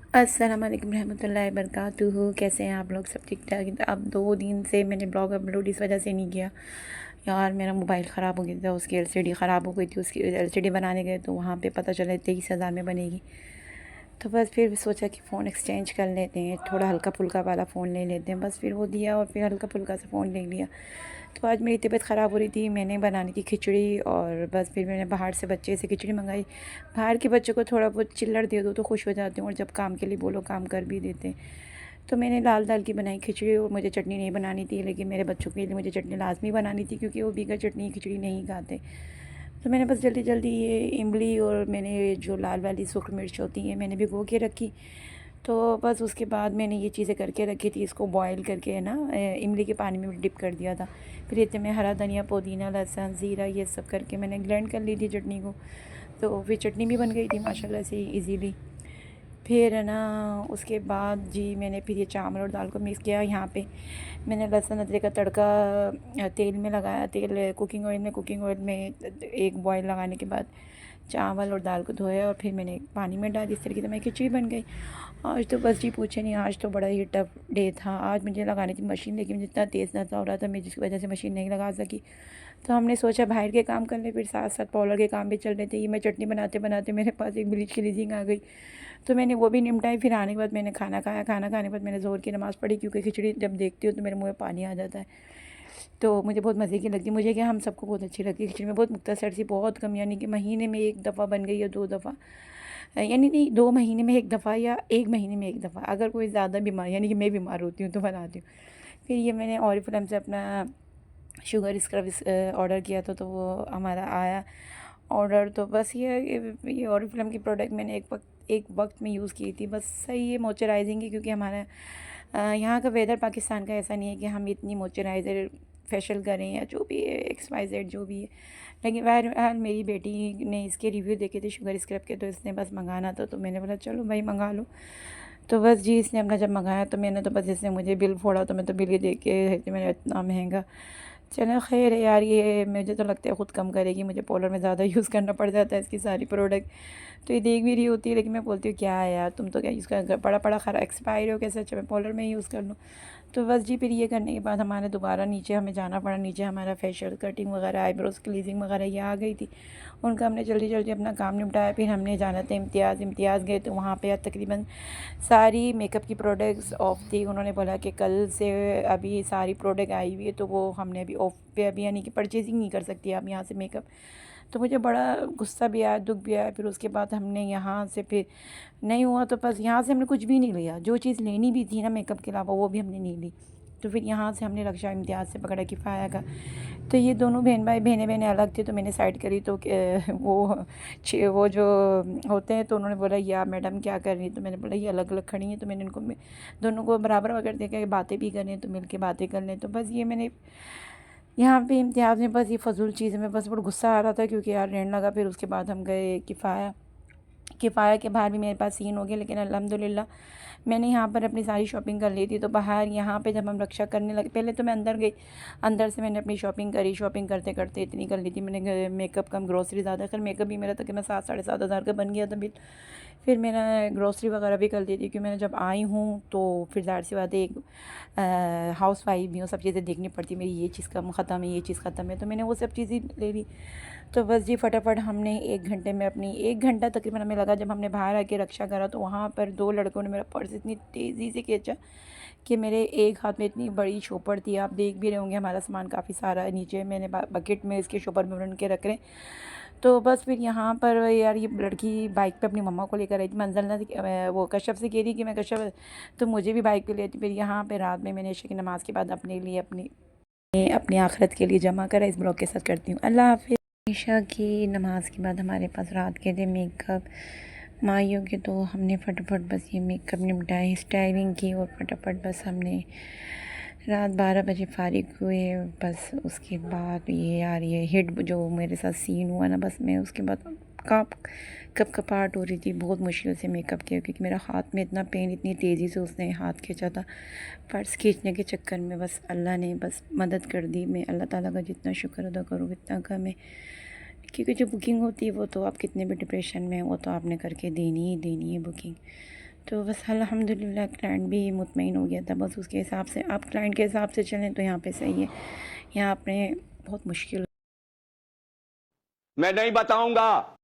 अस्सलाम वालेकुम रहमतुल्लाहि वबरकातुहू। कैसे हैं आप लोग? सब ठीक ठाक? तो अब 2 दिन से मैंने ब्लॉग अपलोड इस वजह से नहीं किया यार, मेरा मोबाइल ख़राब हो गया था, उसकी एलसीडी ख़राब हो गई थी। उसकी एलसीडी बनाने गए तो वहाँ पे पता चला 23,000 में बनेगी। तो बस फिर सोचा कि फ़ोन एक्सचेंज कर लेते हैं, थोड़ा हल्का फुल्का वाला फ़ोन ले लेते हैं। बस फिर वो दिया और फिर हल्का फुल्का सा फ़ोन ले लिया। तो आज मेरी तबीयत ख़राब हो रही थी, मैंने बनाने की खिचड़ी और बस फिर मैंने बाहर से बच्चे से खिचड़ी मंगाई। बाहर के बच्चों को थोड़ा बहुत चिल्लड़ दे दो तो खुश हो जाते हैं, और जब काम के लिए बोलो काम कर भी देते हैं। तो मैंने लाल दाल की बनाई खिचड़ी, और मुझे चटनी नहीं बनानी थी, लेकिन मेरे बच्चों के लिए मुझे चटनी लाजमी बनानी थी क्योंकि वो बगैर चटनी खिचड़ी नहीं खाते। तो मैंने बस जल्दी जल्दी ये इमली और मैंने जो लाल वाली सूखी मिर्च होती है मैंने भिगो के रखी। तो बस उसके बाद मैंने ये चीज़ें करके रखी थी, इसको बॉईल करके है ना, इमली के पानी में डिप कर दिया था। फिर इतने में हरा धनिया, पुदीना, लहसुन, ज़ीरा ये सब करके मैंने ग्राइंड कर ली थी चटनी को। तो फिर चटनी भी बन गई थी माशाल्लाह से इजीली। फिर है ना, उसके बाद जी मैंने फिर ये चावल और दाल को मिक्स किया। यहाँ पे मैंने लहसुन अदरक का तड़का तेल में लगाया, तेल कुकिंग ऑयल में एक बॉयल लगाने के बाद चावल और दाल को धोया और फिर मैंने पानी में डाल, इस तरीके से मेरी खिचड़ी बन गई। आज तो बस जी पूछे नहीं, आज तो बड़ा ही टफ डे था। आज मुझे लगानी थी मशीन, लेकिन मुझे इतना तेज़ नशा हो रहा था मैं, जिसकी वजह से मशीन नहीं लगा सकी। तो हमने सोचा बाहर के काम कर लें, फिर साथ साथ पार्लर के काम भी चल रहे थे। ये मैं चटनी बनाते बनाते मेरे पास एक ब्लीच की लीजिंग आ गई, तो मैंने वो भी निपटाई। फिर आने के बाद मैंने खाना खाया, खाना खाने के बाद मैंने ज़ोर की नमाज़ पढ़ी, क्योंकि खिचड़ी जब देखती हूँ तो मेरे मुँह में पानी आ जाता है। तो मुझे बहुत मज़े की लगती है, मुझे क्या हम सबको बहुत अच्छी लगती है खिचड़ी में, बहुत मुख्तसर सी, बहुत कम, यानी कि महीने में एक दफ़ा बन गई या 2 दफ़ा, यानी नहीं 2 महीने में 1 दफ़ा या 1 महीने में 1 दफ़ा, अगर कोई ज़्यादा बीमार यानी कि मैं बीमार होती हूँ तो बनाती हूँ। फिर ये मैंने ऑरिफ्लेम से अपना शुगर स्क्रब ऑर्डर किया था, तो वो हमारा आया ऑर्डर। तो बस ये ऑरिफ्लेम की प्रोडक्ट मैंने एक वक्त में यूज़ की थी, बस सही है मॉइस्चराइजिंग की, क्योंकि हमारा यहाँ का वेदर पाकिस्तान का ऐसा नहीं है कि हम इतनी मॉइस्चराइज़र फेशियल करें या जो भी है XYZ जो भी है। लेकिन बहरहाल मेरी बेटी ने इसके रिव्यू देखे थे शुगर स्क्रब के, तो इसने बस मंगाना था, तो मैंने बोला चलो भाई मंगा लो। तो बस जी इसने अपना जब मंगाया तो मैंने तो बस इसने मुझे बिल फोड़ा, तो मैं तो बिल ही देख के मैंने इतना महंगा। चलो खैर है यार, ये मुझे तो लगता है ख़ुद कम करेगी, मुझे पार्लर में ज़्यादा यूज़ करना पड़ जाता है इसकी सारी प्रोडक्ट। तो ये देख भी रही होती है, लेकिन मैं बोलती हूँ क्या है यार, तुम तो क्या यूज़ कर पड़ा पड़ा खरा एक्सपायर हो, कैसे अच्छा मैं पार्लर में ही यूज़ कर लूँ। तो बस जी फिर ये करने के बाद हमारे दोबारा नीचे हमें जाना पड़ा। नीचे हमारा फेशियल, कटिंग वगैरह, आईब्रोज़ क्लीजिंग वगैरह ये आ गई थी, उनका हमने जल्दी जल्दी अपना काम निपटाया। फिर हमने जाना था इम्तियाज़ गए, तो वहाँ पे तकरीबन सारी मेकअप की प्रोडक्ट्स ऑफ थी। उन्होंने बोला कि कल से अभी सारी प्रोडक्ट आई हुई है, तो वो हमने अभी ऑफ पे अभी, यानी कि परचेजिंग नहीं कर सकती आप यहाँ से मेकअप। तो मुझे बड़ा गुस्सा भी आया, दुख भी आया। फिर उसके बाद हमने यहाँ से फिर नहीं हुआ तो बस यहाँ से हमने कुछ भी नहीं लिया, जो चीज़ लेनी भी थी ना मेकअप के अलावा वो भी हमने नहीं ली। तो फिर यहाँ से हमने रक्षा इम्तियाज़ से पकड़ा किफ़ाया का। तो ये दोनों बहनें अलग थे, तो मैंने साइड करी, तो वो जो होते हैं, तो उन्होंने बोला या मैडम क्या कर रही है, तो मैंने बोला ये अलग अलग खड़ी हैं। तो मैंने इनको दोनों को बराबर वगैरह देखा कि बातें भी करें तो मिल के बातें कर लें। तो बस ये मैंने यहाँ पे इम्तियाज़ में बस ये फ़जूल चीज़ें में बस बड़ा गुस्सा आ रहा था, क्योंकि यार रहने लगा। फिर उसके बाद हम गए किफ़ाया। किफ़ाया के बाहर भी मेरे पास सीन हो गया, लेकिन अल्हम्दुलिल्लाह मैंने यहाँ पर अपनी सारी शॉपिंग कर ली थी। तो बाहर यहाँ पे जब हम रक्षा करने लगे, पहले तो मैं अंदर गई, अंदर से मैंने अपनी शॉपिंग करी। शॉपिंग करते करते इतनी कर ली थी मैंने, मेकअप कम ग्रोसरी ज़्यादा, खैर मेकअप भी मेरा तकरीबन 7-7.5 हज़ार का बन गया था बिल। फिर मैंने ग्रोसरी वगैरह भी कर ली थी, क्योंकि मैंने जब आई हूँ तो फिर ज़ाहिर सी बात है, एक हाउस वाइफ भी हूँ, सब चीज़ें देखनी पड़ती है, मेरी ये चीज़ कम ख़त्म है, ये चीज़ ख़त्म है, तो मैंने वो सब चीज़ें ले ली। तो बस जी फटाफट हमने 1 घंटे में अपनी 1 घंटा तकरीबन हमें लगा। जब हमने बाहर आके रक्षा करा, तो वहाँ पर 2 लड़कों ने मेरा पर्स इतनी तेज़ी से खींचा कि मेरे एक हाथ में इतनी बड़ी शॉपर थी। आप देख भी रहे होंगे हमारा सामान काफ़ी सारा है नीचे, मैंने बकेट में इसके शॉपर में भर के रख रहे हैं। तो बस फिर यहाँ पर यार ये लड़की बाइक पे अपनी मम्मा को लेकर आई थी। मंज़िल ना वो कश्यप से कह रही कि मैं कश्यप तो मुझे भी बाइक पे ले आती। फिर यहाँ पे रात में मैंने इशा की नमाज़ के बाद अपने लिए अपनी आखिरत के लिए जमा करा। इस ब्लॉग के साथ करती हूँ अल्लाह हाफ़िज़। ईशा की नमाज़ के बाद हमारे पास रात के थे मेकअप माइयों के, तो हमने फटाफट बस ये मेकअप निपटाए, स्टाइलिंग की, और फटाफट बस हमने रात 12 बजे फ़ारिग हुए। बस उसके बाद ये यार ये हिट जो मेरे साथ सीन हुआ ना, बस मैं उसके बाद कप कपाहट हो रही थी, बहुत मुश्किल से मेकअप किया, क्योंकि मेरा हाथ में इतना पेन, इतनी तेज़ी से उसने हाथ खींचा था। पर्स खींचने के चक्कर में बस अल्लाह ने बस मदद कर दी। मैं अल्लाह ताला का जितना शुक्र अदा करूँ इतना कम है, क्योंकि जो बुकिंग होती है वो तो आप कितने भी डिप्रेशन में हो तो आपने करके देनी ही देनी है बुकिंग। तो बस अल्हम्दुलिल्लाह क्लाइंट भी मुतमईन हो गया था। बस उसके हिसाब से आप क्लाइंट के हिसाब से चलें तो यहाँ पे सही है। यहाँ आपने बहुत मुश्किल मैं नहीं बताऊंगा।